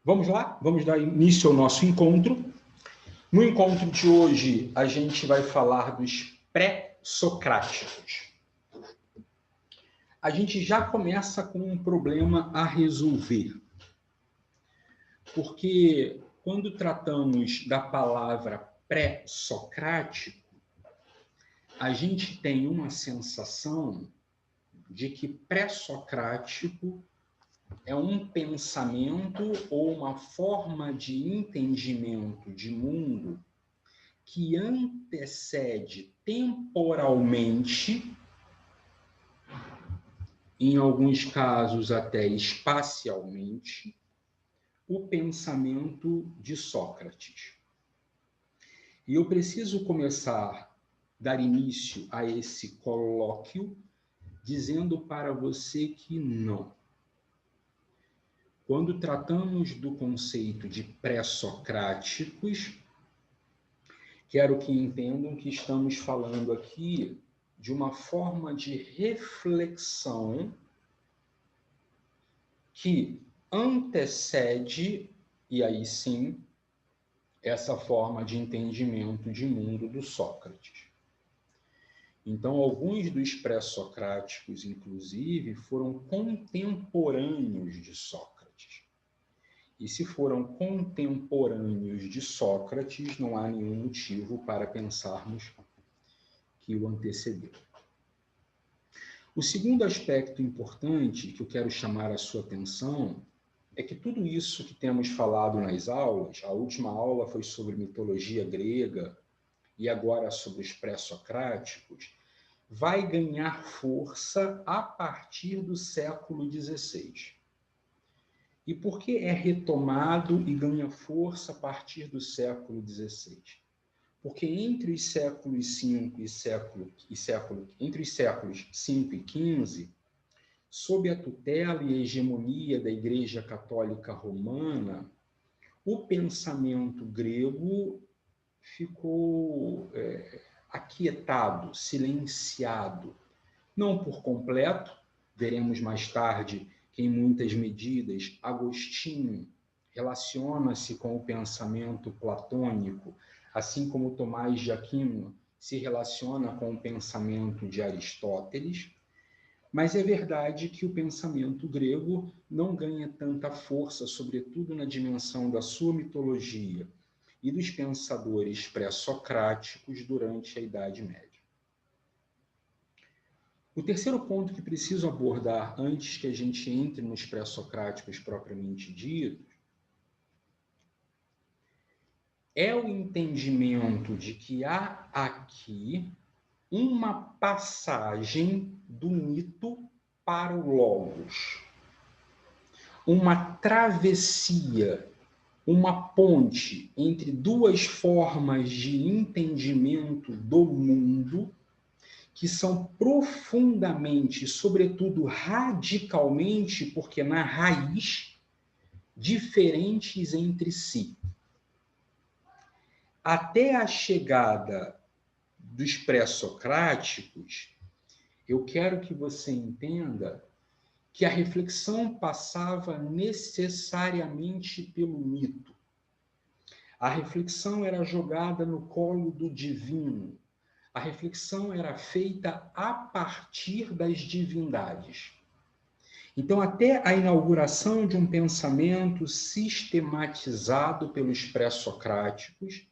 Vamos lá? Vamos dar início ao nosso encontro. No encontro de hoje, a gente vai falar dos pré-socráticos. A gente já começa com um problema a resolver. Porque quando tratamos da palavra pré-socrático, a gente tem uma sensação de que pré-socrático é um pensamento ou uma forma de entendimento de mundo que antecede temporalmente, em alguns casos até espacialmente, o pensamento de Sócrates. E eu preciso dar início a esse colóquio dizendo para você que não. Quando tratamos do conceito de pré-socráticos, quero que entendam que estamos falando aqui de uma forma de reflexão que antecede, e aí sim, essa forma de entendimento de mundo do Sócrates. Então, alguns dos pré-socráticos, inclusive, foram contemporâneos de Sócrates. E se foram contemporâneos de Sócrates, não há nenhum motivo para pensarmos que o antecedeu. O segundo aspecto importante que eu quero chamar a sua atenção é que tudo isso que temos falado nas aulas, a última aula foi sobre mitologia grega e agora sobre os pré-socráticos, vai ganhar força a partir do século XVI. E por que é retomado e ganha força a partir do século XVI? Porque entre os séculos V e XV, sob a tutela e a hegemonia da Igreja Católica Romana, o pensamento grego ficou aquietado, silenciado, não por completo, veremos mais tarde que em muitas medidas Agostinho relaciona-se com o pensamento platônico, assim como Tomás de Aquino se relaciona com o pensamento de Aristóteles, mas é verdade que o pensamento grego não ganha tanta força, sobretudo na dimensão da sua mitologia e dos pensadores pré-socráticos durante a Idade Média. O terceiro ponto que preciso abordar antes que a gente entre nos pré-socráticos propriamente ditos é o entendimento de que há aqui uma passagem do mito para o logos, uma travessia, uma ponte entre duas formas de entendimento do mundo que são profundamente, sobretudo radicalmente, porque na raiz, diferentes entre si. Até a chegada dos pré-socráticos, eu quero que você entenda que a reflexão passava necessariamente pelo mito. A reflexão era jogada no colo do divino. A reflexão era feita a partir das divindades. Então, até a inauguração de um pensamento sistematizado pelos pré-socráticos,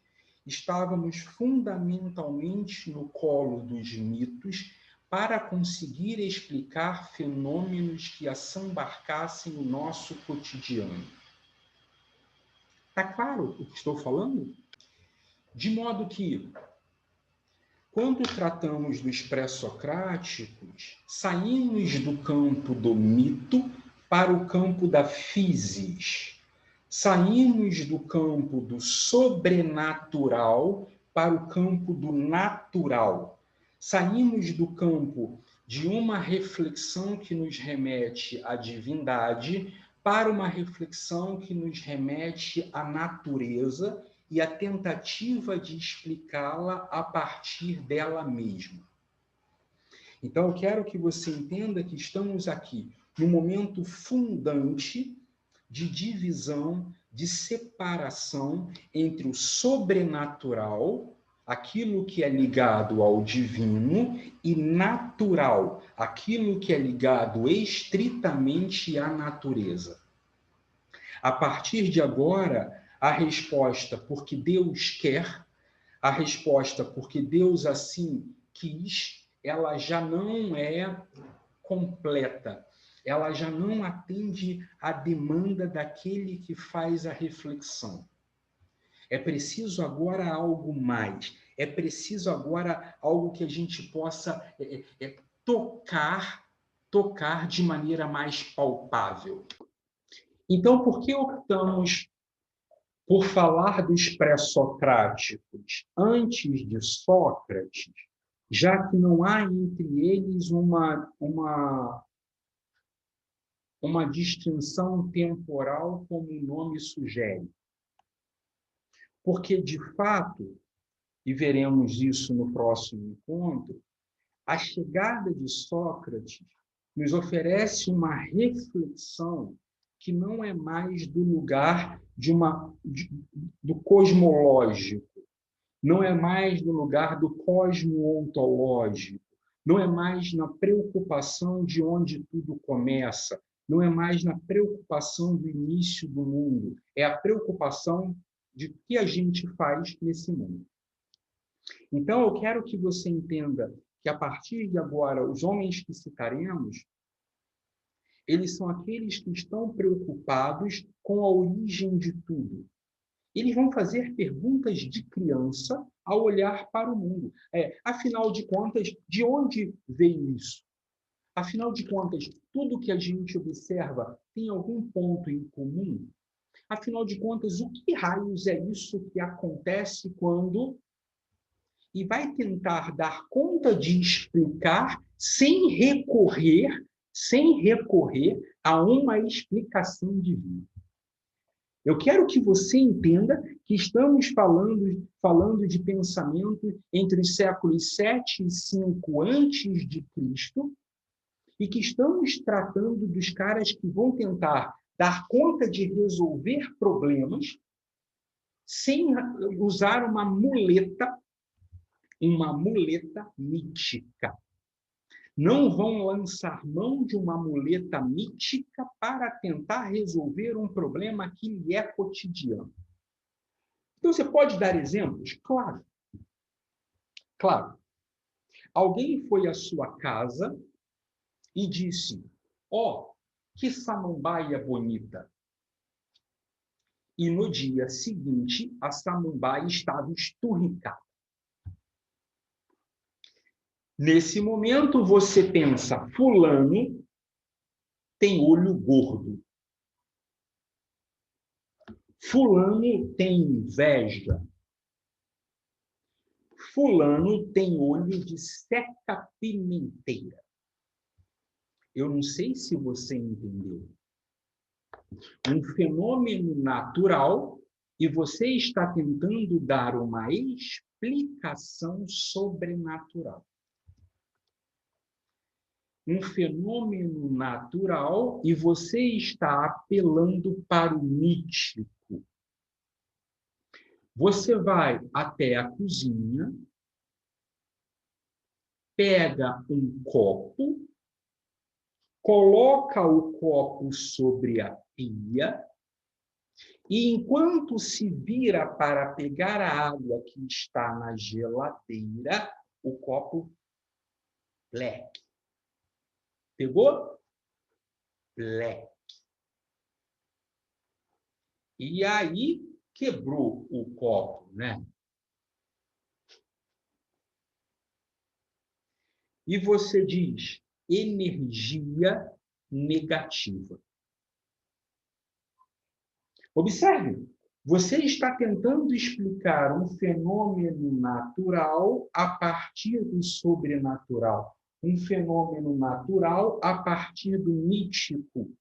estávamos fundamentalmente no colo dos mitos para conseguir explicar fenômenos que assambarcassem o nosso cotidiano. Está claro o que estou falando? De modo que, quando tratamos dos pré-socráticos, saímos do campo do mito para o campo da physis. Saímos do campo do sobrenatural para o campo do natural. Saímos do campo de uma reflexão que nos remete à divindade para uma reflexão que nos remete à natureza e a tentativa de explicá-la a partir dela mesma. Então, eu quero que você entenda que estamos aqui no momento fundante de divisão de separação entre o sobrenatural, aquilo que é ligado ao divino, e natural, aquilo que é ligado estritamente à natureza. A partir de agora, a resposta porque Deus quer, a resposta porque Deus assim quis, ela já não é completa. Ela já não atende à demanda daquele que faz a reflexão. É preciso agora algo mais. É preciso agora algo que a gente possa tocar de maneira mais palpável. Então, por que optamos por falar dos pré-socráticos antes de Sócrates, já que não há entre eles uma distinção temporal como o nome sugere? Porque, de fato, e veremos isso no próximo encontro, a chegada de Sócrates nos oferece uma reflexão que não é mais do lugar do cosmológico, não é mais do lugar do cosmo-ontológico, não é mais na preocupação de onde tudo começa, não é mais na preocupação do início do mundo, é a preocupação de o que a gente faz nesse mundo. Então, eu quero que você entenda que, a partir de agora, os homens que citaremos, eles são aqueles que estão preocupados com a origem de tudo. Eles vão fazer perguntas de criança ao olhar para o mundo. Afinal de contas, de onde veio isso? Afinal de contas, tudo que a gente observa tem algum ponto em comum? Afinal de contas, o que raios é isso que acontece quando... E vai tentar dar conta de explicar sem recorrer a uma explicação divina. Eu quero que você entenda que estamos falando de pensamento entre os séculos 7 e 5 antes de Cristo, e que estamos tratando dos caras que vão tentar dar conta de resolver problemas sem usar uma muleta mítica. Não vão lançar mão de uma muleta mítica para tentar resolver um problema que lhe é cotidiano. Então, você pode dar exemplos? Claro. Claro. Alguém foi à sua casa e disse: ó, que samambaia bonita. E no dia seguinte, a samambaia estava esturricada. Nesse momento, você pensa: fulano tem olho gordo. Fulano tem inveja. Fulano tem olho de seca-pimenteira. Eu não sei se você entendeu. Um fenômeno natural e você está tentando dar uma explicação sobrenatural. Um fenômeno natural e você está apelando para o mítico. Você vai até a cozinha, pega um copo, coloca o copo sobre a pia e, enquanto se vira para pegar a água que está na geladeira, o copo bleque. Pegou? Bleque. E aí quebrou o copo, né? E você diz energia negativa. Observe, você está tentando explicar um fenômeno natural a partir do sobrenatural, um fenômeno natural a partir do mítico.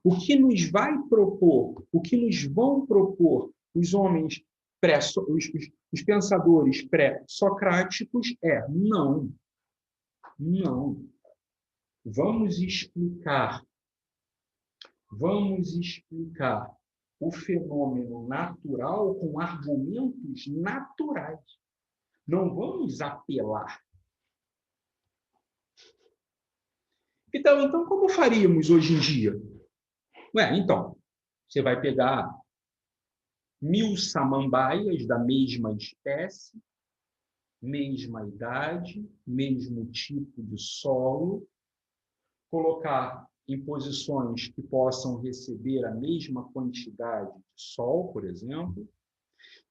O que nos vai propor, o que nos vão propor os homens os pensadores pré-socráticos é não. Vamos explicar o fenômeno natural com argumentos naturais. Não vamos apelar. Então, como faríamos hoje em dia? Então, você vai pegar 1000 samambaias da mesma espécie, mesma idade, mesmo tipo de solo, colocar em posições que possam receber a mesma quantidade de sol, por exemplo,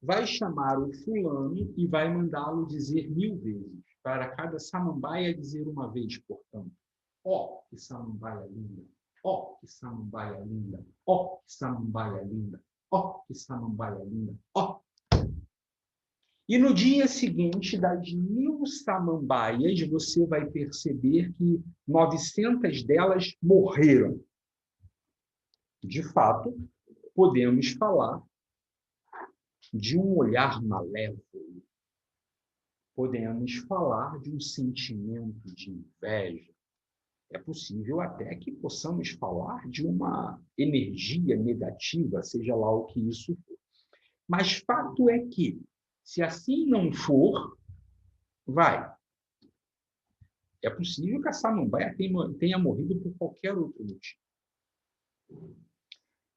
vai chamar o fulano e vai mandá-lo dizer 1000 vezes, para cada samambaia dizer uma vez, portanto. Ó, que samambaia linda! Ó, que samambaia linda! Ó, que samambaia linda! Ó, que samambaia linda! Ó! E no dia seguinte, das 1000 samambaias, você vai perceber que 900 delas morreram. De fato, podemos falar de um olhar malévolo. Podemos falar de um sentimento de inveja. É possível até que possamos falar de uma energia negativa, seja lá o que isso for. Mas fato é que, se assim não for, é possível que a samambaia tenha morrido por qualquer outro motivo.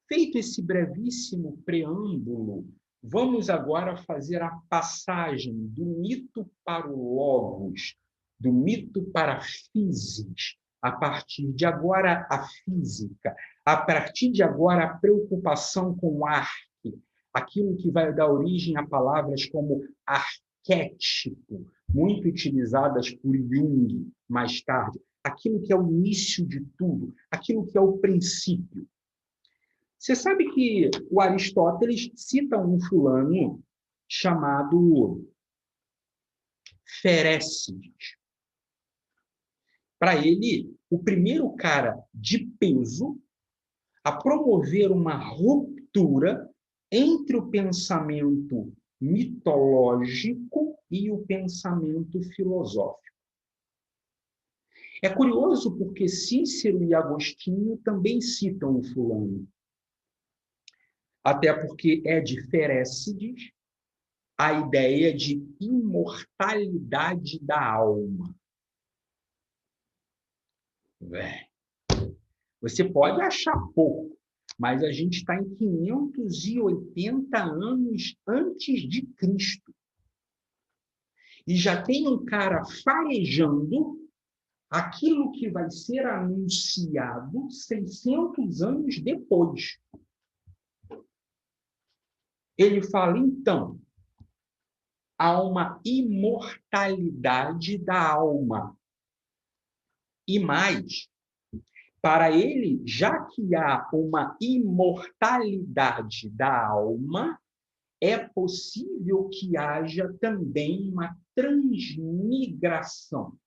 Feito esse brevíssimo preâmbulo, vamos agora fazer a passagem do mito para o logos, do mito para a physis. A partir de agora, a física. A partir de agora, a preocupação com o arque, aquilo que vai dar origem a palavras como arquétipo, muito utilizadas por Jung mais tarde. Aquilo que é o início de tudo, aquilo que é o princípio. Você sabe que o Aristóteles cita um fulano chamado Ferécides. Para ele, o primeiro cara de peso a promover uma ruptura entre o pensamento mitológico e o pensamento filosófico. É curioso porque Cícero e Agostinho também citam o fulano. Até porque é de Ferécides a ideia de imortalidade da alma. Você pode achar pouco, mas a gente está em 580 anos antes de Cristo. E já tem um cara farejando aquilo que vai ser anunciado 600 anos depois. Ele fala, então, há uma imortalidade da alma. E mais, para ele, já que há uma imortalidade da alma, é possível que haja também uma transmigração.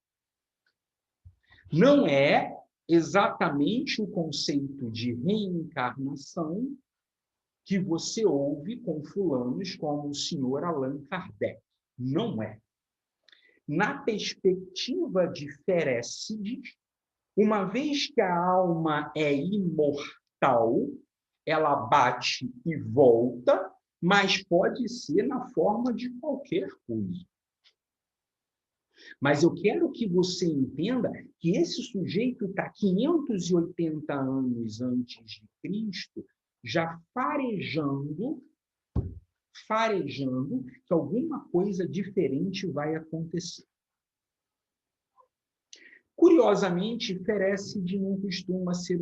Não é exatamente o conceito de reencarnação que você ouve com fulanos como o senhor Allan Kardec. Não é. Na perspectiva de Ferécides, uma vez que a alma é imortal, ela bate e volta, mas pode ser na forma de qualquer coisa. Mas eu quero que você entenda que esse sujeito está 580 anos antes de Cristo, já farejando que alguma coisa diferente vai acontecer. Curiosamente, Ferécides não costuma ser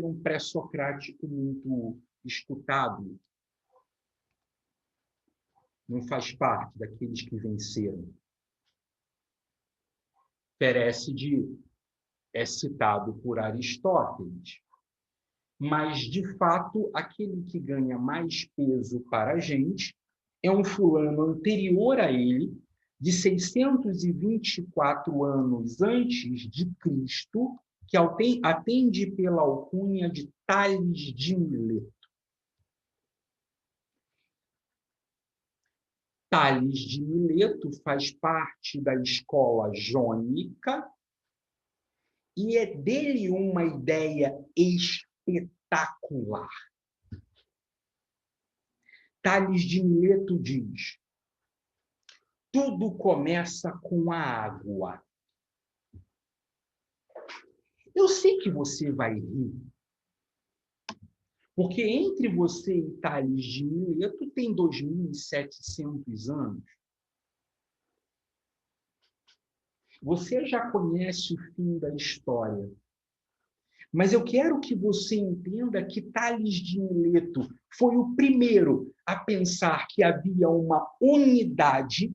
um pré-socrático muito escutado. Não faz parte daqueles que venceram. Ferécides é citado por Aristóteles, mas, de fato, aquele que ganha mais peso para a gente é um fulano anterior a ele, de 624 anos antes de Cristo, que atende pela alcunha de Tales de Mileto. Tales de Mileto faz parte da escola jônica e é dele uma ideia espetacular espetacular. Tales de Mileto diz: tudo começa com a água. Eu sei que você vai rir, porque entre você e Tales de Mileto tem 2.700 anos. Você já conhece o fim da história. Mas eu quero que você entenda que Tales de Mileto foi o primeiro a pensar que havia uma unidade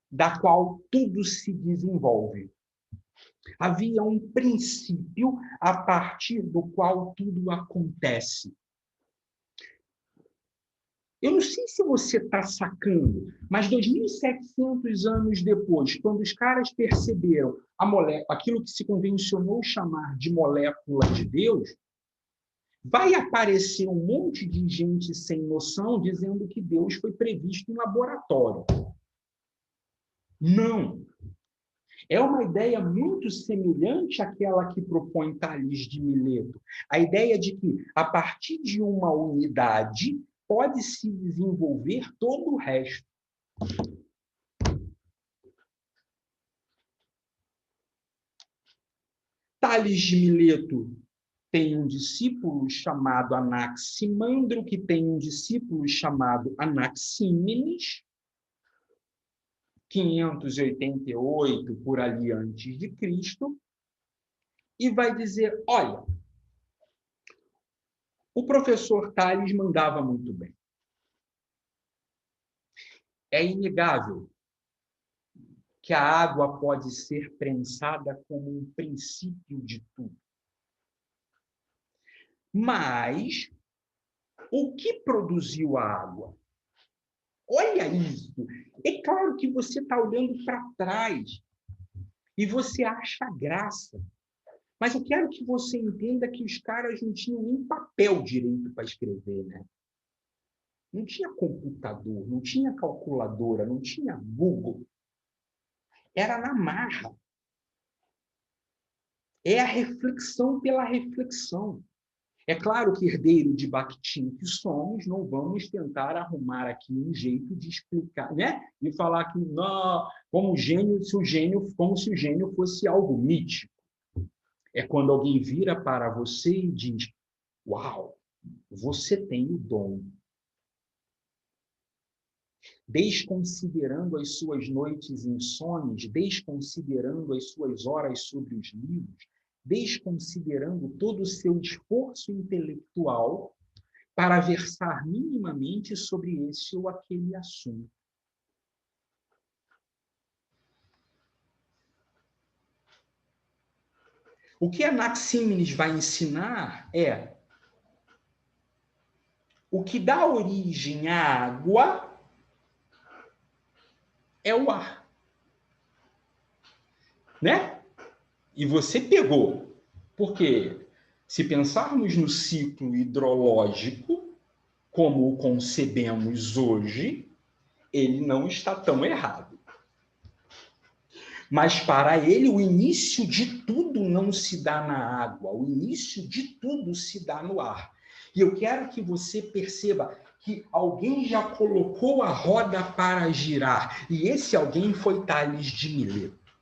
da qual tudo se desenvolve. Havia um princípio a partir do qual tudo acontece. Eu não sei se você está sacando, mas 2.700 anos depois, quando os caras perceberam aquilo que se convencionou chamar de molécula de Deus, vai aparecer um monte de gente sem noção dizendo que Deus foi previsto em laboratório. Não. É uma ideia muito semelhante àquela que propõe Tales de Mileto. A ideia de que, a partir de uma unidade, pode-se desenvolver todo o resto. Tales de Mileto tem um discípulo chamado Anaximandro, que tem um discípulo chamado Anaxímenes, 588 por ali antes de Cristo, e vai dizer: olha, o professor Tales mandava muito bem. É inegável que a água pode ser pensada como um princípio de tudo. Mas o que produziu a água? Olha isso. É claro que você está olhando para trás e você acha graça. Mas eu quero que você entenda que os caras não tinham nem papel direito para escrever, né? Não tinha computador, não tinha calculadora, não tinha Google. Era na marra. É a reflexão pela reflexão. É claro que, herdeiro de Bakhtin que somos, não vamos tentar arrumar aqui um jeito de explicar, né? E falar que não, como se o gênio fosse algo mítico. É quando alguém vira para você e diz: uau, você tem o dom. Desconsiderando as suas noites insones, desconsiderando as suas horas sobre os livros, desconsiderando todo o seu esforço intelectual para versar minimamente sobre esse ou aquele assunto. O que Anaxímenes vai ensinar é: o que dá origem à água é o ar. Né? E você pegou. Porque se pensarmos no ciclo hidrológico, como o concebemos hoje, ele não está tão errado. Mas para ele, o início de tudo não se dá na água, o início de tudo se dá no ar. E eu quero que você perceba que alguém já colocou a roda para girar, e esse alguém foi Tales de Mileto.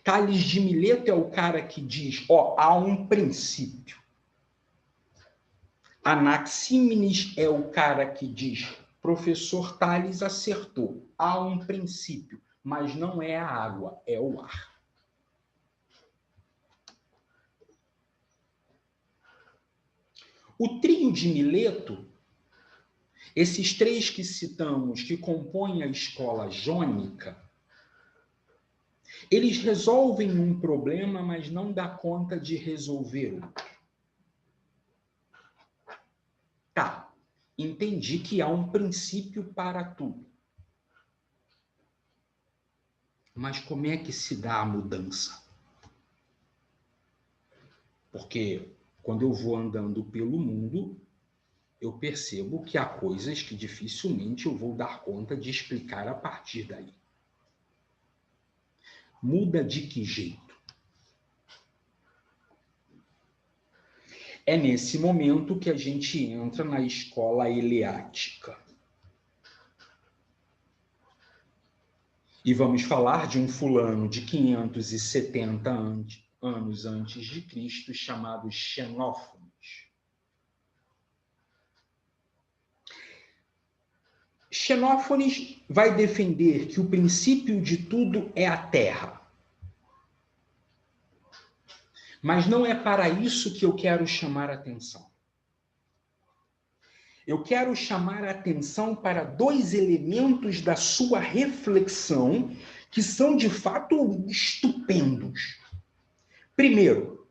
Tales de Mileto é o cara que diz: há um princípio. Anaxímenes é o cara que diz: professor Tales acertou, há um princípio, mas não é a água, é o ar. O trio de Mileto, esses três que citamos, que compõem a escola jônica, eles resolvem um problema, mas não dá conta de resolver outro. Tá, entendi que há um princípio para tudo. Mas como é que se dá a mudança? Porque quando eu vou andando pelo mundo, eu percebo que há coisas que dificilmente eu vou dar conta de explicar a partir daí. Muda de que jeito? É nesse momento que a gente entra na escola eleática. E vamos falar de um fulano de 570 anos antes de Cristo, chamado Xenófanes. Xenófanes vai defender que o princípio de tudo é a Terra. Mas não é para isso que eu quero chamar a atenção. Eu quero chamar a atenção para dois elementos da sua reflexão que são, de fato, estupendos. Primeiro,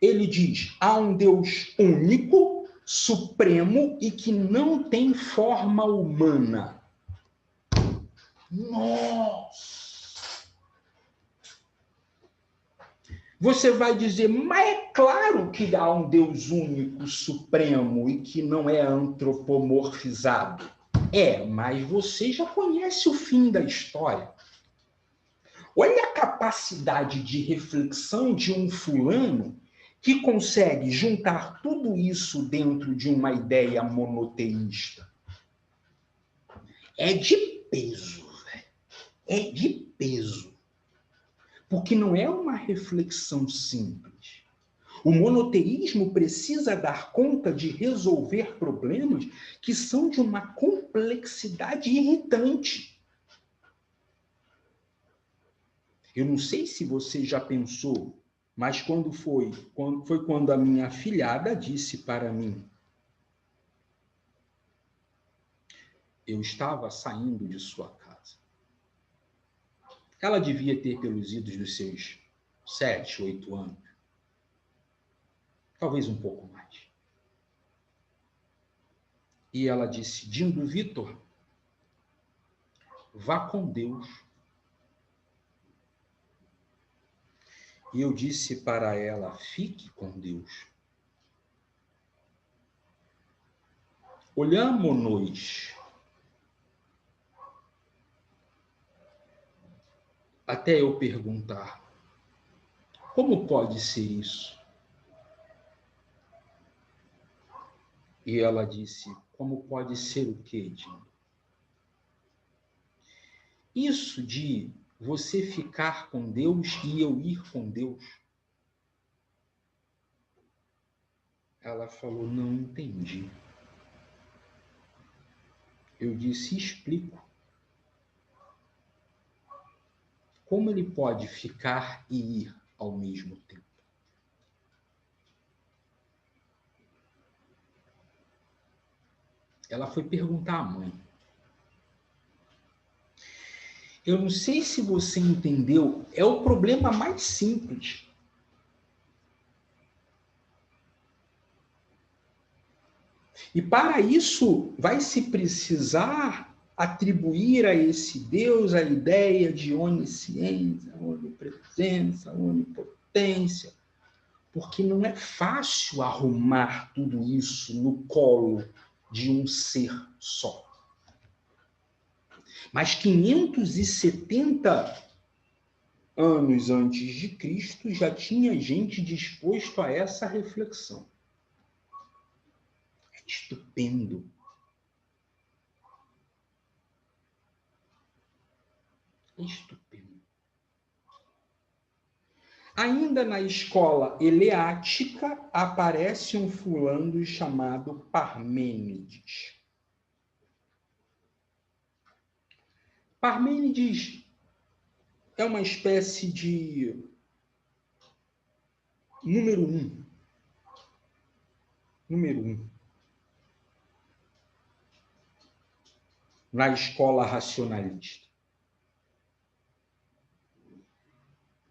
ele diz: há um Deus único, supremo e que não tem forma humana. Nossa! Você vai dizer, mas é claro que há um Deus único, supremo e que não é antropomorfizado. É, mas você já conhece o fim da história. Olha a capacidade de reflexão de um fulano que consegue juntar tudo isso dentro de uma ideia monoteísta. É de peso, velho. É de peso. Porque não é uma reflexão simples. O monoteísmo precisa dar conta de resolver problemas que são de uma complexidade irritante. Eu não sei se você já pensou, mas foi quando a minha afilhada disse para mim: eu estava saindo de sua casa. Ela devia ter pelos idos dos seus 7, 8 anos. Talvez um pouco mais. E ela disse: Dindo Vitor, vá com Deus. E eu disse para ela: fique com Deus. Olhamo-nos até eu perguntar: como pode ser isso? E ela disse: como pode ser o quê, Dindo? Isso de você ficar com Deus e eu ir com Deus. Ela falou: não entendi. Eu disse: explico. Como ele pode ficar e ir ao mesmo tempo? Ela foi perguntar à mãe. Eu não sei se você entendeu, é o problema mais simples. E para isso vai se precisar atribuir a esse Deus a ideia de onisciência, onipresença, onipotência, porque não é fácil arrumar tudo isso no colo de um ser só. Mas 570 anos antes de Cristo já tinha gente disposto a essa reflexão. É estupendo. É estupendo. Ainda na escola eleática aparece um fulano chamado Parmênides. Parmênides é uma espécie de número um. Na escola racionalista.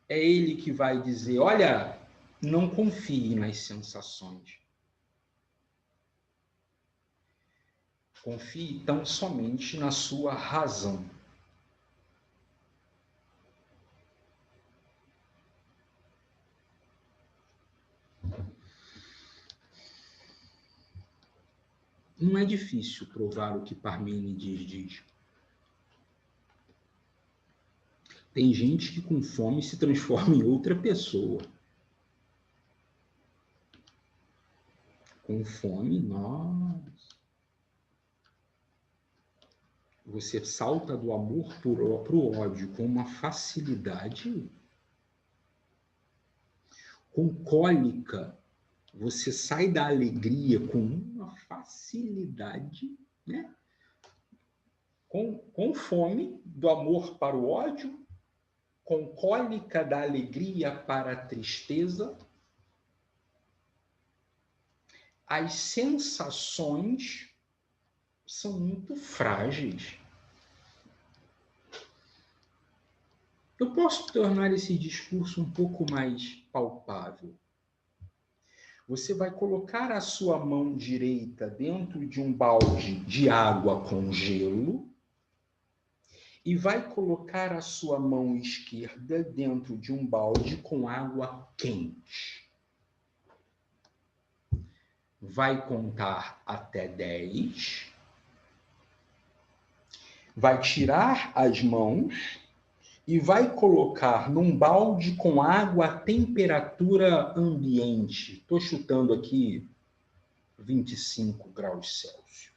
É ele que vai dizer: olha, não confie nas sensações. Confie tão somente na sua razão. Não é difícil provar o que Parmênides diz. Tem gente que com fome se transforma em outra pessoa. Com fome, nossa. Você salta do amor para o ódio com uma facilidade. Com cólica, você sai da alegria com uma facilidade, né? Com fome, do amor para o ódio, com cólica da alegria para a tristeza. As sensações são muito frágeis. Eu posso tornar esse discurso um pouco mais palpável. Você vai colocar a sua mão direita dentro de um balde de água com gelo e vai colocar a sua mão esquerda dentro de um balde com água quente. Vai contar até 10. Vai tirar as mãos e vai colocar num balde com água a temperatura ambiente. Estou chutando aqui 25 graus Celsius.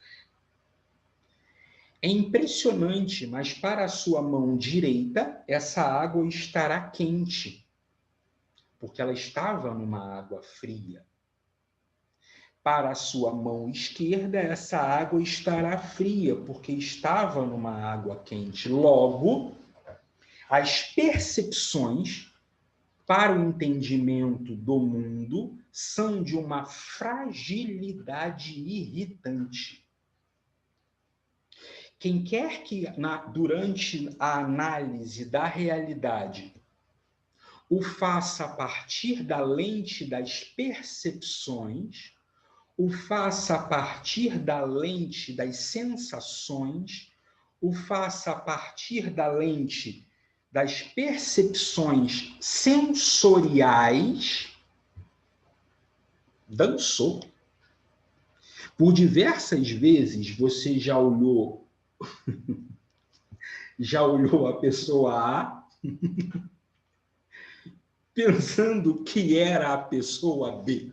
É impressionante, mas para a sua mão direita, essa água estará quente, porque ela estava numa água fria. Para a sua mão esquerda, essa água estará fria, porque estava numa água quente. Logo, as percepções para o entendimento do mundo são de uma fragilidade irritante. Quem quer que, durante a análise da realidade, o faça a partir da lente das percepções, o faça a partir da lente das sensações, o faça a partir da lente das percepções sensoriais, dançou. Por diversas vezes você já olhou a pessoa A pensando que era a pessoa B.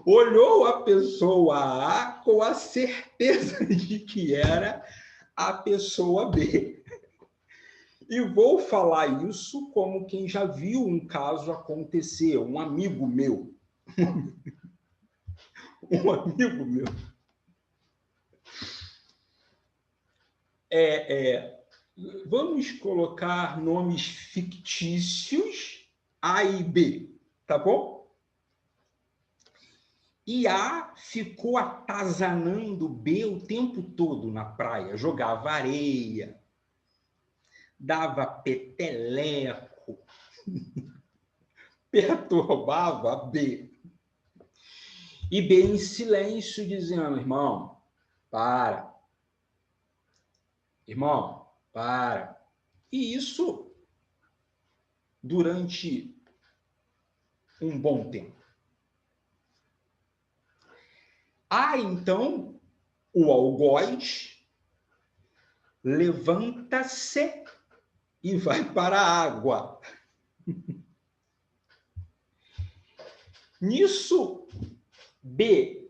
Olhou a pessoa A com a certeza de que era a pessoa B. E vou falar isso como quem já viu um caso acontecer, um amigo meu. Um amigo meu. Vamos colocar nomes fictícios A e B, tá bom? E A ficou atazanando B o tempo todo na praia, jogava areia, dava peteleco, perturbava B. E B em silêncio dizendo, irmão, para. Irmão, para. E isso durante um bom tempo. Há, então, o algoz levanta-se e vai para a água. Nisso, B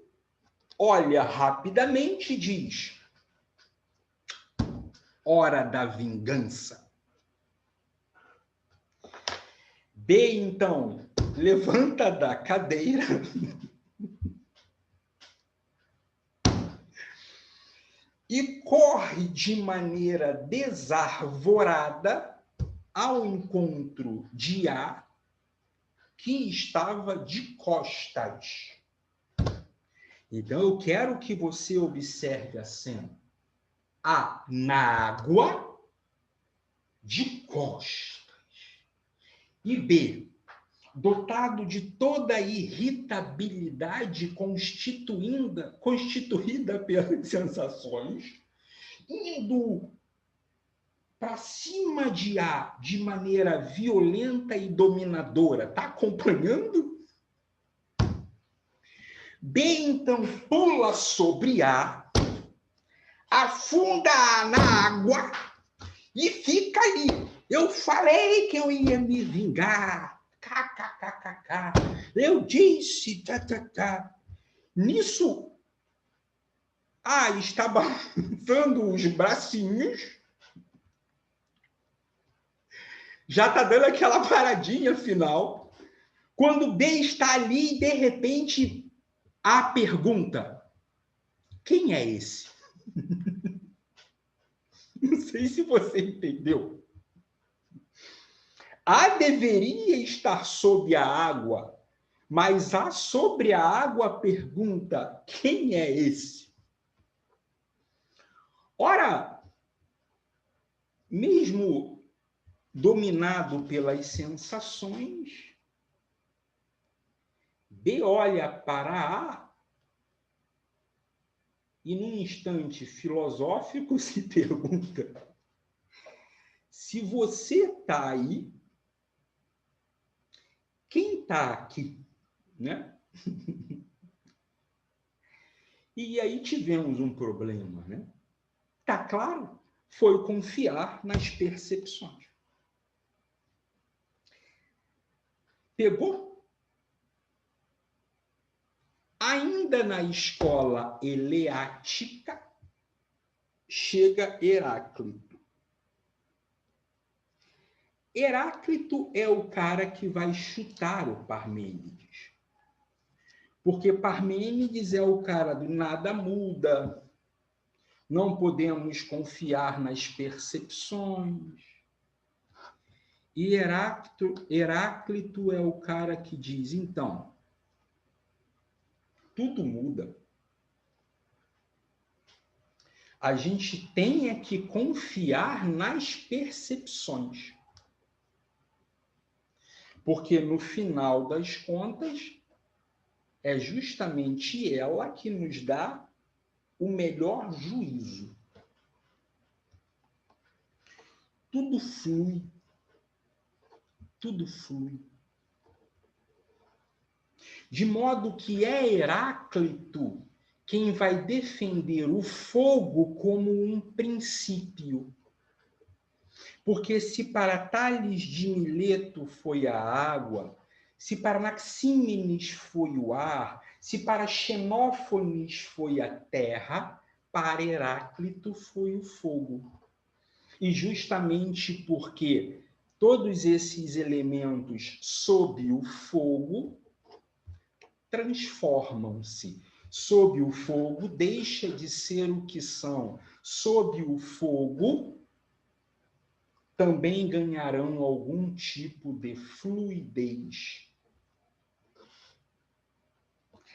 olha rapidamente e diz, hora da vingança. B, então, levanta da cadeira e corre de maneira desarvorada ao encontro de A, que estava de costas. Então, eu quero que você observe a cena. A na água, de costas. E B, dotado de toda a irritabilidade constituída pelas sensações, indo para cima de A de maneira violenta e dominadora. Está acompanhando? B, então, pula sobre A, afunda A na água e fica ali. Eu falei que eu ia me vingar. kkkk. Eu disse, tá. Nisso, A está balançando os bracinhos, já está dando aquela paradinha final, quando B está ali e, de repente, A pergunta: quem é esse? Não sei se você entendeu. A deveria estar sob a água, mas A sobre a água pergunta: quem é esse? Ora, mesmo dominado pelas sensações, B olha para A e, num instante filosófico, se pergunta: se você está aí, quem está aqui? Né? E aí tivemos um problema, né? Tá claro? Foi confiar nas percepções. Pegou? Ainda na escola eleática, chega Heráclito. Heráclito é o cara que vai chutar o Parmênides. Porque Parmênides é o cara do nada muda, não podemos confiar nas percepções. E Heráclito é o cara que diz, então, tudo muda. A gente tem que confiar nas percepções. Porque, no final das contas, é justamente ela que nos dá o melhor juízo. Tudo flui. Tudo flui. De modo que é Heráclito quem vai defender o fogo como um princípio. Porque se para Tales de Mileto foi a água, se para Anaxímenes foi o ar, se para Xenófanes foi a terra, para Heráclito foi o fogo. E justamente porque todos esses elementos sob o fogo transformam-se. Sob o fogo deixa de ser o que são. Sob o fogo também ganharão algum tipo de fluidez.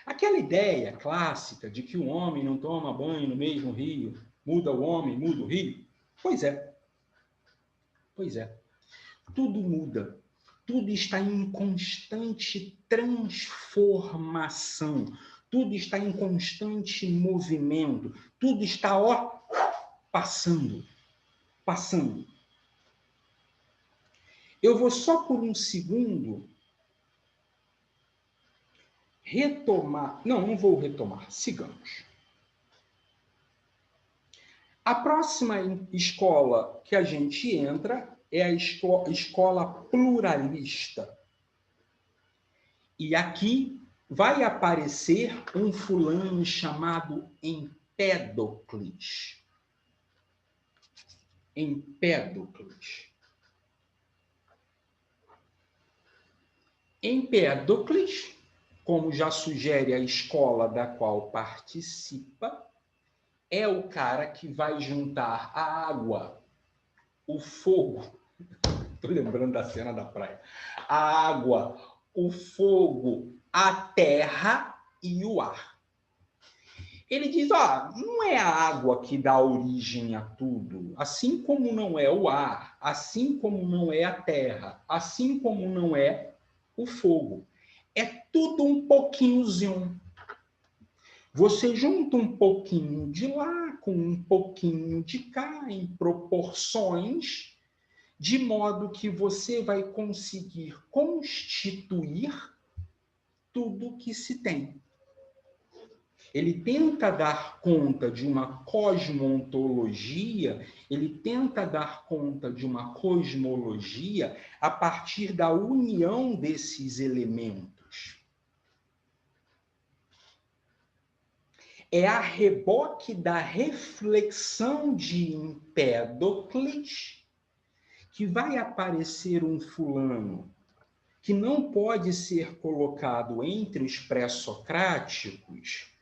Aquela ideia clássica de que o homem não toma banho no mesmo rio, muda o homem, muda o rio. Pois é. Pois é. Tudo muda. Tudo está em constante transformação. Tudo está em constante movimento. Tudo está, passando. Passando. Eu vou só por um segundo retomar. Não vou retomar. Sigamos. A próxima escola que a gente entra é a escola pluralista. E aqui vai aparecer um fulano chamado Empédocles. Empédocles. Empédocles, como já sugere a escola da qual participa, é o cara que vai juntar a água, o fogo. Estou lembrando da cena da praia. A água, o fogo, a terra e o ar. Ele diz, não é a água que dá origem a tudo, assim como não é o ar, assim como não é a terra, assim como não é o fogo. É tudo um pouquinhozinho. Você junta um pouquinho de lá com um pouquinho de cá, em proporções, de modo que você vai conseguir constituir tudo que se tem. Ele tenta dar conta de uma cosmontologia, ele tenta dar conta de uma cosmologia a partir da união desses elementos. É a reboque da reflexão de Empédocles que vai aparecer um fulano que não pode ser colocado entre os pré-socráticos,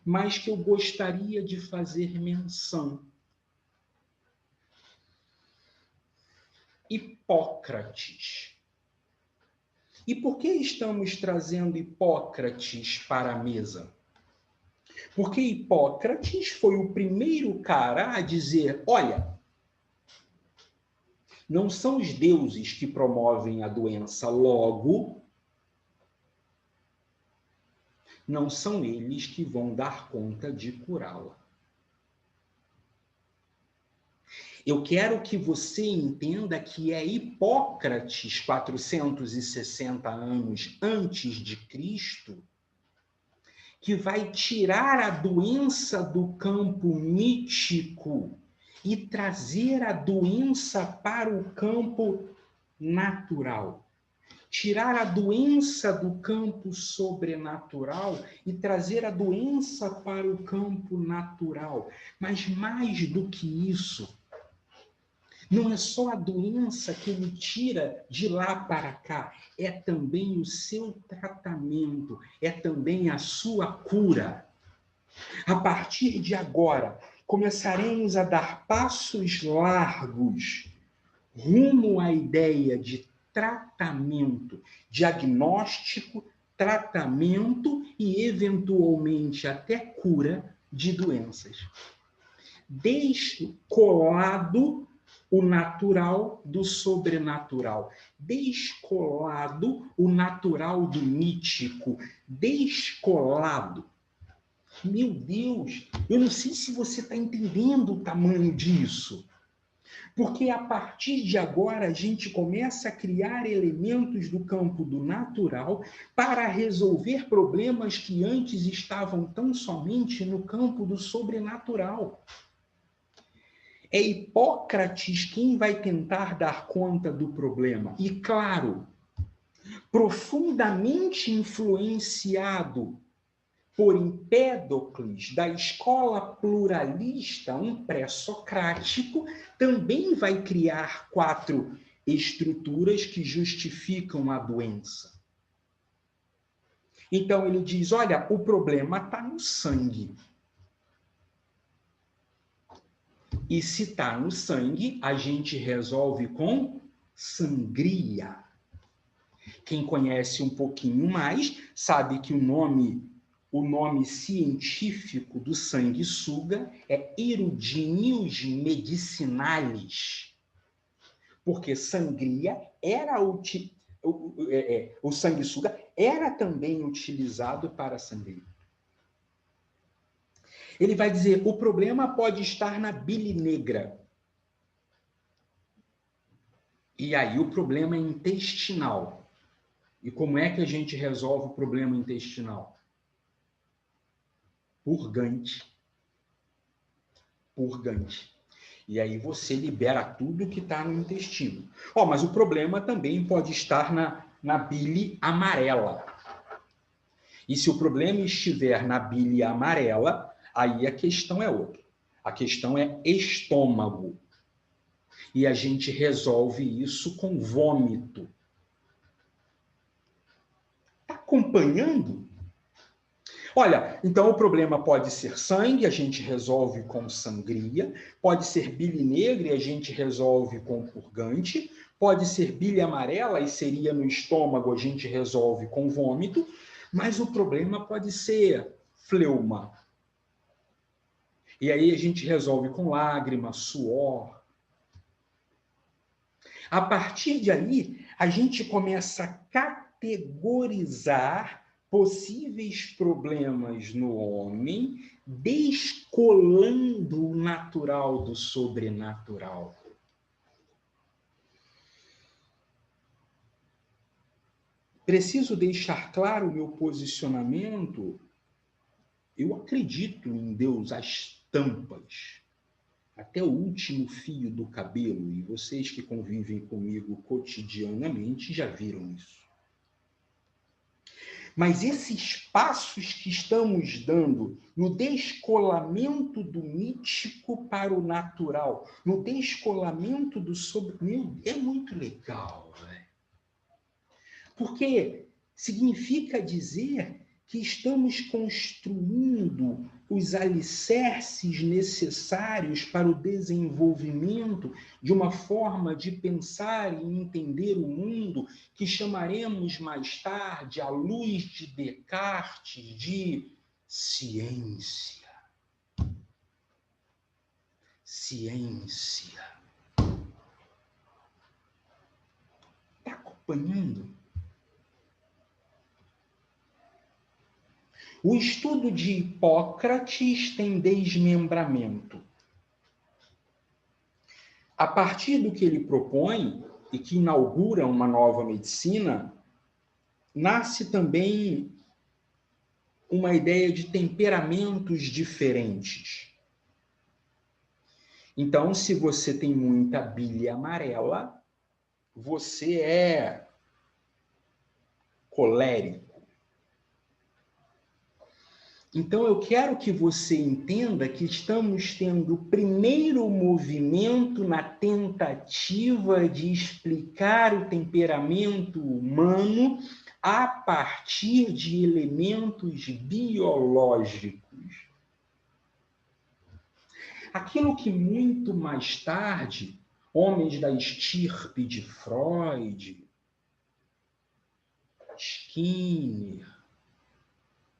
mas que eu gostaria de fazer menção. Hipócrates. E por que estamos trazendo Hipócrates para a mesa? Porque Hipócrates foi o primeiro cara a dizer, olha, não são os deuses que promovem a doença, logo, não são eles que vão dar conta de curá-la. Eu quero que você entenda que é Hipócrates, 460 anos antes de Cristo, que vai tirar a doença do campo mítico e trazer a doença para o campo natural. Tirar a doença do campo sobrenatural e trazer a doença para o campo natural. Mas mais do que isso, não é só a doença que ele tira de lá para cá, é também o seu tratamento, é também a sua cura. A partir de agora, começaremos a dar passos largos rumo à ideia de tratamento, diagnóstico, tratamento e, eventualmente, até cura de doenças. Descolado o natural do sobrenatural, descolado o natural do mítico, descolado. Meu Deus, eu não sei se você está entendendo o tamanho disso. Porque a partir de agora a gente começa a criar elementos do campo do natural para resolver problemas que antes estavam tão somente no campo do sobrenatural. É Hipócrates quem vai tentar dar conta do problema. E, claro, profundamente influenciado por Empédocles, da escola pluralista, um pré-socrático, também vai criar 4 estruturas que justificam a doença. Então ele diz, olha, o problema está no sangue. E se está no sangue, a gente resolve com sangria. Quem conhece um pouquinho mais sabe que o nome científico do sanguessuga é Hirudíneos medicinalis. Porque sangria era o sanguessuga era também utilizado para sangria. Ele vai dizer, o problema pode estar na bile negra. E aí o problema é intestinal. E como é que a gente resolve o problema intestinal? Purgante. Purgante. E aí você libera tudo que está no intestino. Mas o problema também pode estar na bile amarela. E se o problema estiver na bile amarela, aí a questão é outra. A questão é estômago. E a gente resolve isso com vômito. Está acompanhando? Olha, então o problema pode ser sangue, a gente resolve com sangria, pode ser bile negra e a gente resolve com purgante, pode ser bile amarela e seria no estômago, a gente resolve com vômito, mas o problema pode ser fleuma. E aí a gente resolve com lágrima, suor. A partir de aí, a gente começa a categorizar possíveis problemas no homem, descolando o natural do sobrenatural. Preciso deixar claro o meu posicionamento Eu acredito em Deus às tampas, até o último fio do cabelo, e vocês que convivem comigo cotidianamente já viram isso. Mas esses passos que estamos dando no descolamento do mítico para o natural, no descolamento do é muito legal, velho. Porque significa dizer que estamos construindo os alicerces necessários para o desenvolvimento de uma forma de pensar e entender o mundo que chamaremos mais tarde, à luz de Descartes, de ciência. Ciência. Está acompanhando? O estudo de Hipócrates tem desmembramento. A partir do que ele propõe, e que inaugura uma nova medicina, nasce também uma ideia de temperamentos diferentes. Então, se você tem muita bile amarela, você é colérico. Então, eu quero que você entenda que estamos tendo o primeiro movimento na tentativa de explicar o temperamento humano a partir de elementos biológicos. Aquilo que muito mais tarde, homens da estirpe de Freud, Skinner,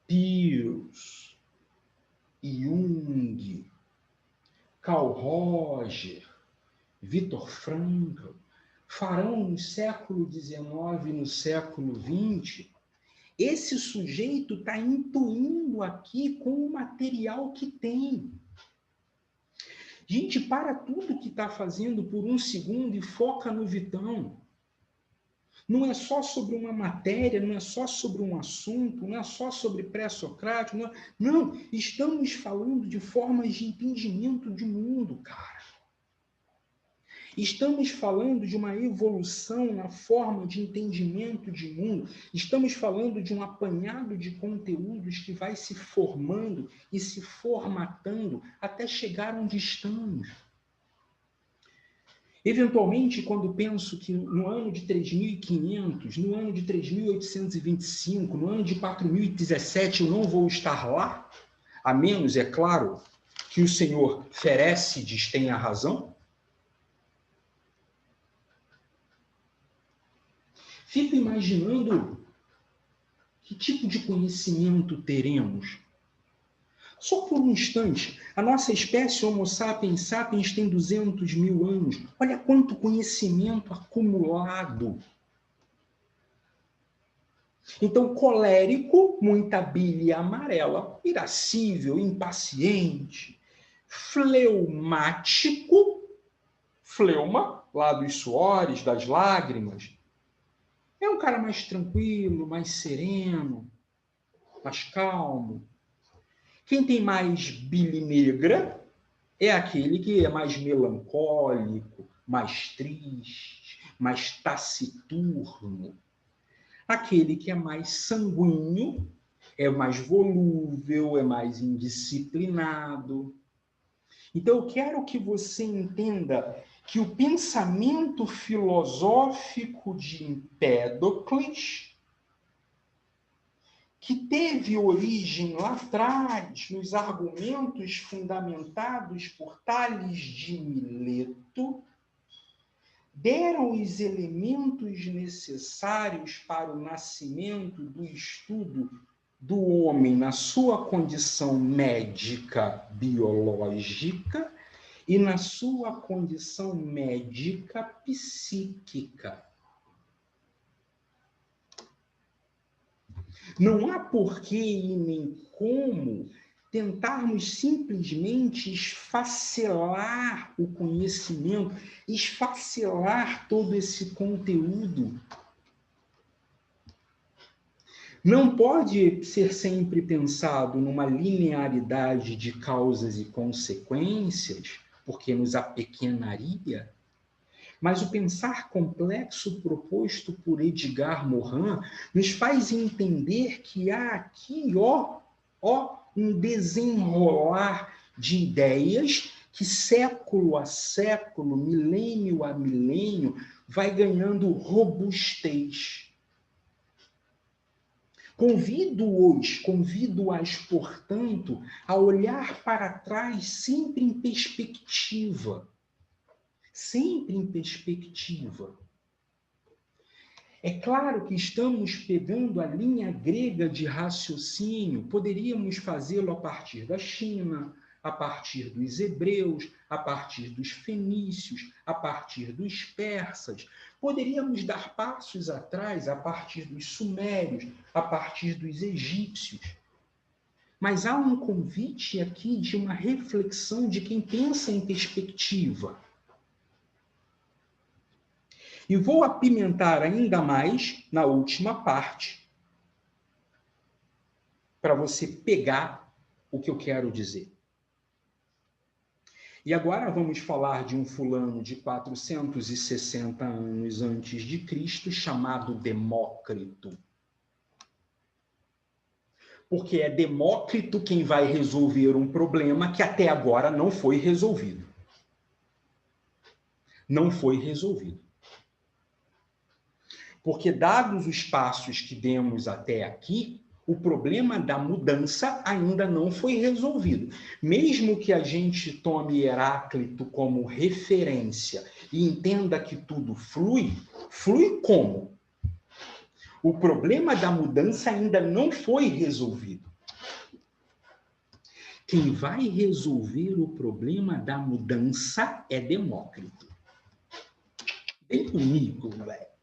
Peirce, Jung, Carl Roger, Viktor Frankl, farão no século XIX e no século XX, esse sujeito está intuindo aqui com o material que tem. Gente, para tudo que está fazendo por um segundo e foca no Vitão. Não é só sobre uma matéria, não é só sobre um assunto, não é só sobre pré-socrático. Não, estamos falando de formas de entendimento de mundo, cara. Estamos falando de uma evolução na forma de entendimento de mundo. Estamos falando de um apanhado de conteúdos que vai se formando e se formatando até chegar onde estamos. Eventualmente, quando penso que no ano de 3.500, no ano de 3.825, no ano de 4.017 eu não vou estar lá, a menos, é claro, que o senhor Ferécides tenha razão, fico imaginando que tipo de conhecimento teremos. Só por um instante, a nossa espécie Homo sapiens sapiens tem 200 mil anos. Olha quanto conhecimento acumulado. Então, colérico, muita bile amarela, irascível, impaciente, fleumático, fleuma, lá dos suores, das lágrimas, é um cara mais tranquilo, mais sereno, mais calmo. Quem tem mais bile negra é aquele que é mais melancólico, mais triste, mais taciturno. Aquele que é mais sanguíneo é mais volúvel, é mais indisciplinado. Então, eu quero que você entenda que o pensamento filosófico de Empédocles, que teve origem lá atrás nos argumentos fundamentados por Tales de Mileto, deram os elementos necessários para o nascimento do estudo do homem na sua condição médica biológica e na sua condição médica psíquica. Não há porquê e nem como tentarmos simplesmente esfacelar o conhecimento, esfacelar todo esse conteúdo. Não pode ser sempre pensado numa linearidade de causas e consequências, porque nos apequenaria, mas o pensar complexo proposto por Edgar Morin nos faz entender que há aqui, um desenrolar de ideias que século a século, milênio a milênio, vai ganhando robustez. Convido-as, portanto, a olhar para trás sempre em perspectiva. Sempre em perspectiva. É claro que estamos pegando a linha grega de raciocínio, poderíamos fazê-lo a partir da China, a partir dos hebreus, a partir dos fenícios, a partir dos persas. Poderíamos dar passos atrás a partir dos sumérios, a partir dos egípcios. Mas há um convite aqui de uma reflexão de quem pensa em perspectiva. E vou apimentar ainda mais na última parte, para você pegar o que eu quero dizer. E agora vamos falar de um fulano de 460 anos antes de Cristo, chamado Demócrito. Porque é Demócrito quem vai resolver um problema que até agora não foi resolvido. Não foi resolvido. Porque, dados os passos que demos até aqui, o problema da mudança ainda não foi resolvido. Mesmo que a gente tome Heráclito como referência e entenda que tudo flui, flui como? O problema da mudança ainda não foi resolvido. Quem vai resolver o problema da mudança é Demócrito. Vem comigo, velho.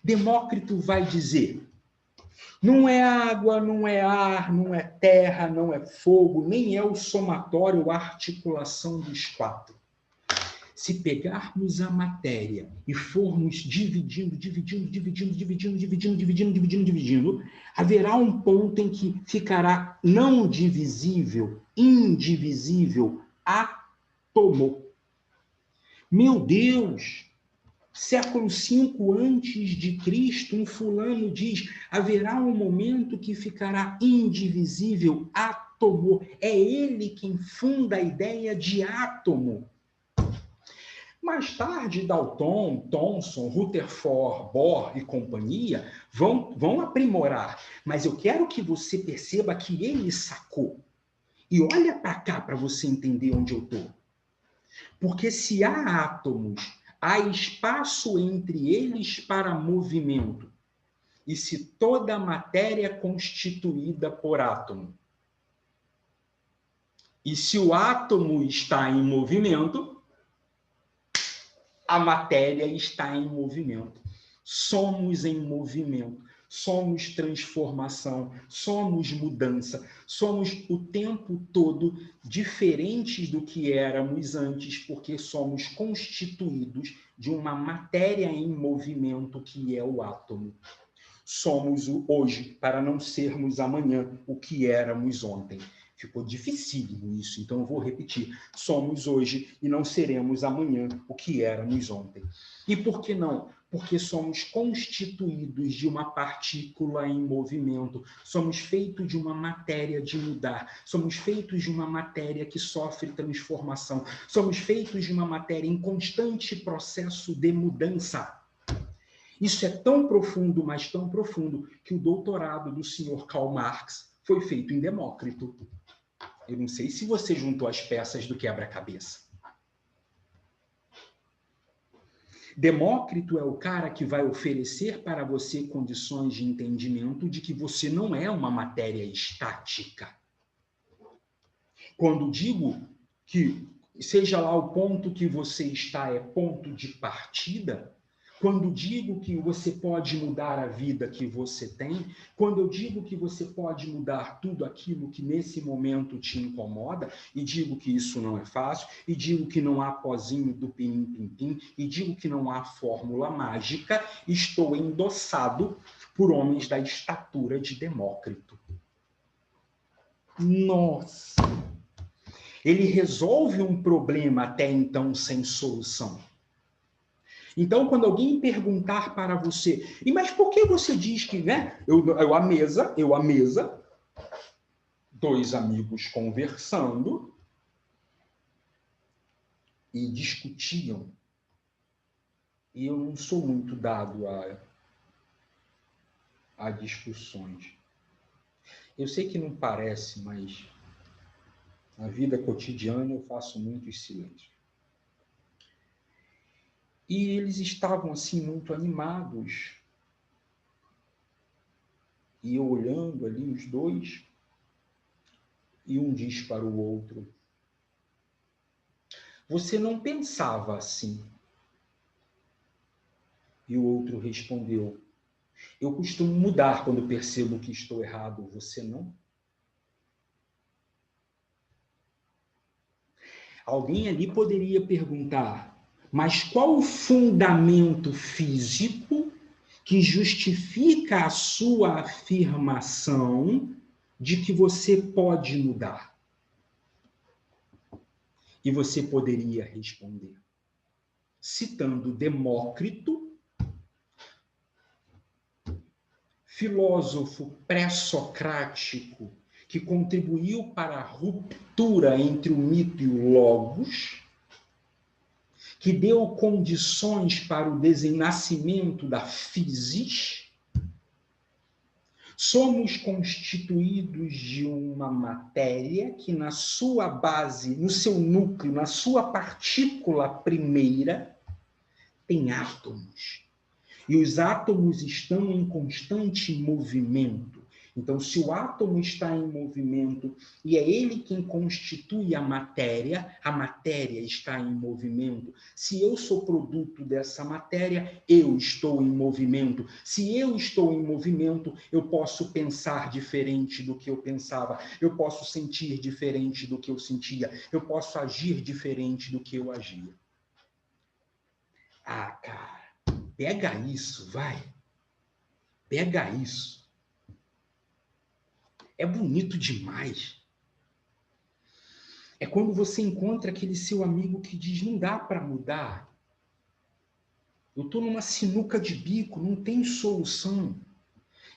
Demócrito vai dizer: não é água, não é ar, não é terra, não é fogo, nem é o somatório ou a articulação dos quatro. Se pegarmos a matéria e formos dividindo, haverá um ponto em que ficará não divisível, indivisível, átomo. Meu Deus! Século V antes de Cristo, um fulano diz: haverá um momento que ficará indivisível, átomo. É ele quem funda a ideia de átomo. Mais tarde, Dalton, Thomson, Rutherford, Bohr e companhia vão aprimorar. Mas eu quero que você perceba que ele sacou. E olha para cá para você entender onde eu estou. Porque se há átomos, há espaço entre eles para movimento. E se toda a matéria é constituída por átomo, e se o átomo está em movimento, a matéria está em movimento. Somos em movimento. Somos transformação, somos mudança, somos o tempo todo diferentes do que éramos antes, porque somos constituídos de uma matéria em movimento que é o átomo. Somos o hoje para não sermos amanhã o que éramos ontem. Ficou dificílimo isso, então eu vou repetir. Somos hoje e não seremos amanhã o que éramos ontem. E por que não? Porque somos constituídos de uma partícula em movimento, somos feitos de uma matéria de mudar, somos feitos de uma matéria que sofre transformação, somos feitos de uma matéria em constante processo de mudança. Isso é tão profundo, mas tão profundo, que o doutorado do senhor Karl Marx foi feito em Demócrito. Eu não sei se você juntou as peças do quebra-cabeça. Demócrito é o cara que vai oferecer para você condições de entendimento de que você não é uma matéria estática. Quando digo que seja lá o ponto que você está é ponto de partida, quando digo que você pode mudar a vida que você tem, quando eu digo que você pode mudar tudo aquilo que nesse momento te incomoda, e digo que isso não é fácil, e digo que não há pozinho do pinim-pim-pim, e digo que não há fórmula mágica, estou endossado por homens da estatura de Demócrito. Nossa! Ele resolve um problema até então sem solução. Então, quando alguém perguntar para você, mas por que você diz que, né? Eu à mesa, dois amigos conversando e discutiam. E eu não sou muito dado a discussões. Eu sei que não parece, mas na vida cotidiana eu faço muitos silêncios. E eles estavam assim muito animados. E eu olhando ali os dois, e um diz para o outro: você não pensava assim? E o outro respondeu: eu costumo mudar quando percebo que estou errado, você não? Alguém ali poderia perguntar: mas qual o fundamento físico que justifica a sua afirmação de que você pode mudar? E você poderia responder, citando Demócrito, filósofo pré-socrático que contribuiu para a ruptura entre o mito e o logos, que deu condições para o nascimento da physis. Somos constituídos de uma matéria que na sua base, no seu núcleo, na sua partícula primeira, tem átomos. E os átomos estão em constante movimento. Então, se o átomo está em movimento e é ele quem constitui a matéria está em movimento. Se eu sou produto dessa matéria, eu estou em movimento. Se eu estou em movimento, eu posso pensar diferente do que eu pensava. Eu posso sentir diferente do que eu sentia. Eu posso agir diferente do que eu agia. Ah, cara. Pega isso, vai. Pega isso. É bonito demais. É quando você encontra aquele seu amigo que diz, não dá para mudar. Eu estou numa sinuca de bico, não tem solução.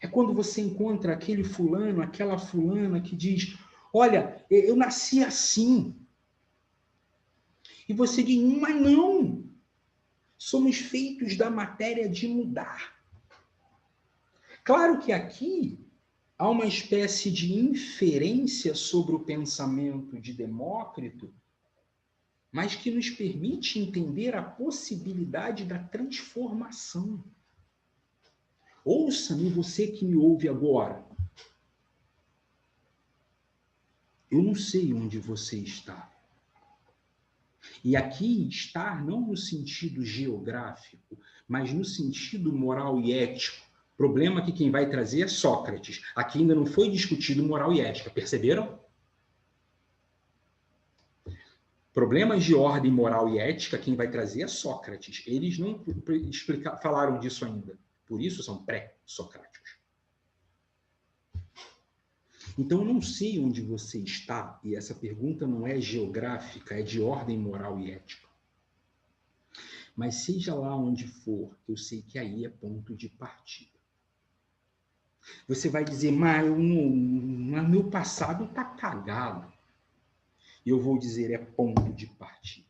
É quando você encontra aquele fulano, aquela fulana que diz, olha, eu nasci assim. E você diz, mas não. Somos feitos da matéria de mudar. Claro que aqui há uma espécie de inferência sobre o pensamento de Demócrito, mas que nos permite entender a possibilidade da transformação. Ouça-me, você que me ouve agora. Eu não sei onde você está. E aqui estar não no sentido geográfico, mas no sentido moral e ético. Problema que quem vai trazer é Sócrates. Aqui ainda não foi discutido moral e ética, perceberam? Problemas de ordem moral e ética, quem vai trazer é Sócrates. Eles não falaram disso ainda. Por isso são pré-socráticos. Então, eu não sei onde você está, e essa pergunta não é geográfica, é de ordem moral e ética. Mas seja lá onde for, eu sei que aí é ponto de partida. Você vai dizer, mas meu passado está cagado. E eu vou dizer, é ponto de partida.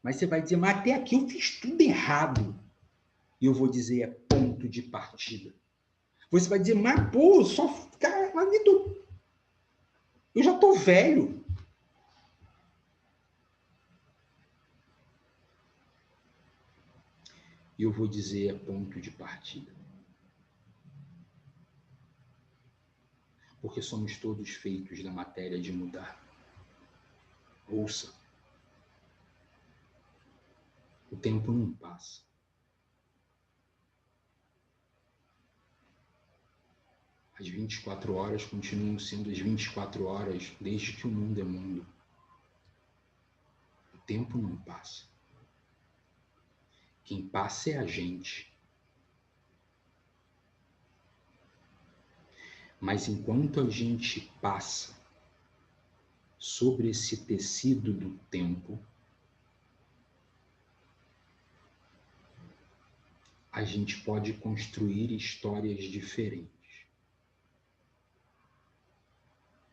Mas você vai dizer, mas até aqui eu fiz tudo errado. E eu vou dizer, é ponto de partida. Você vai dizer, mas pô, só cara, eu já estou velho. E eu vou dizer, é ponto de partida. Porque somos todos feitos da matéria de mudar. Ouça. O tempo não passa. As 24 horas continuam sendo as 24 horas desde que o mundo é mundo. O tempo não passa. Quem passa é a gente. Mas enquanto a gente passa sobre esse tecido do tempo, a gente pode construir histórias diferentes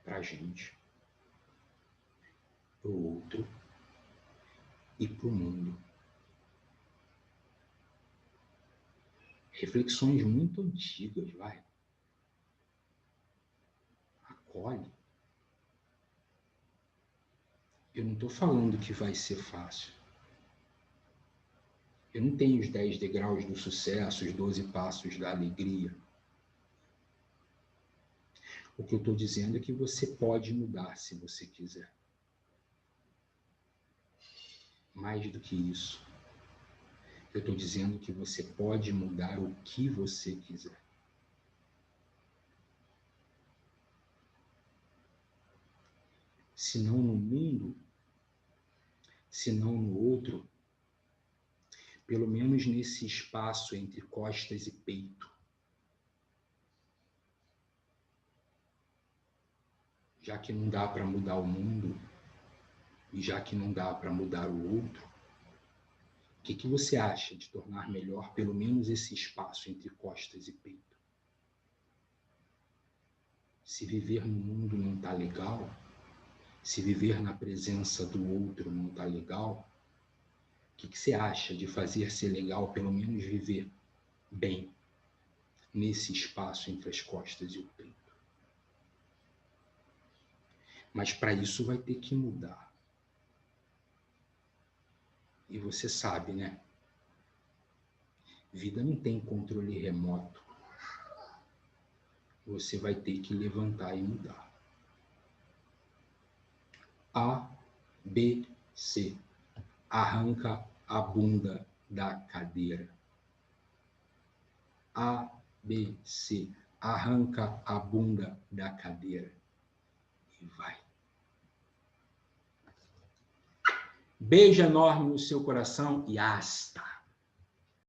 para a gente, para o outro e para o mundo. Reflexões muito antigas, vai. Acolhe. Eu não estou falando que vai ser fácil. Eu não tenho os 10 degraus do sucesso, os 12 passos da alegria. O que eu estou dizendo é que você pode mudar se você quiser. Mais do que isso, eu estou dizendo que você pode mudar o que você quiser. Se não no mundo, se não no outro, pelo menos nesse espaço entre costas e peito. Já que não dá para mudar o mundo, e já que não dá para mudar o outro, o que você acha de tornar melhor pelo menos esse espaço entre costas e peito? Se viver no mundo não está legal, se viver na presença do outro não está legal, o que você acha de fazer ser legal pelo menos viver bem nesse espaço entre as costas e o peito? Mas para isso vai ter que mudar. E você sabe, né? Vida não tem controle remoto. Você vai ter que levantar e mudar. A, B, C. Arranca a bunda da cadeira. A, B, C. Arranca a bunda da cadeira. E vai. Beijo enorme no seu coração e hasta.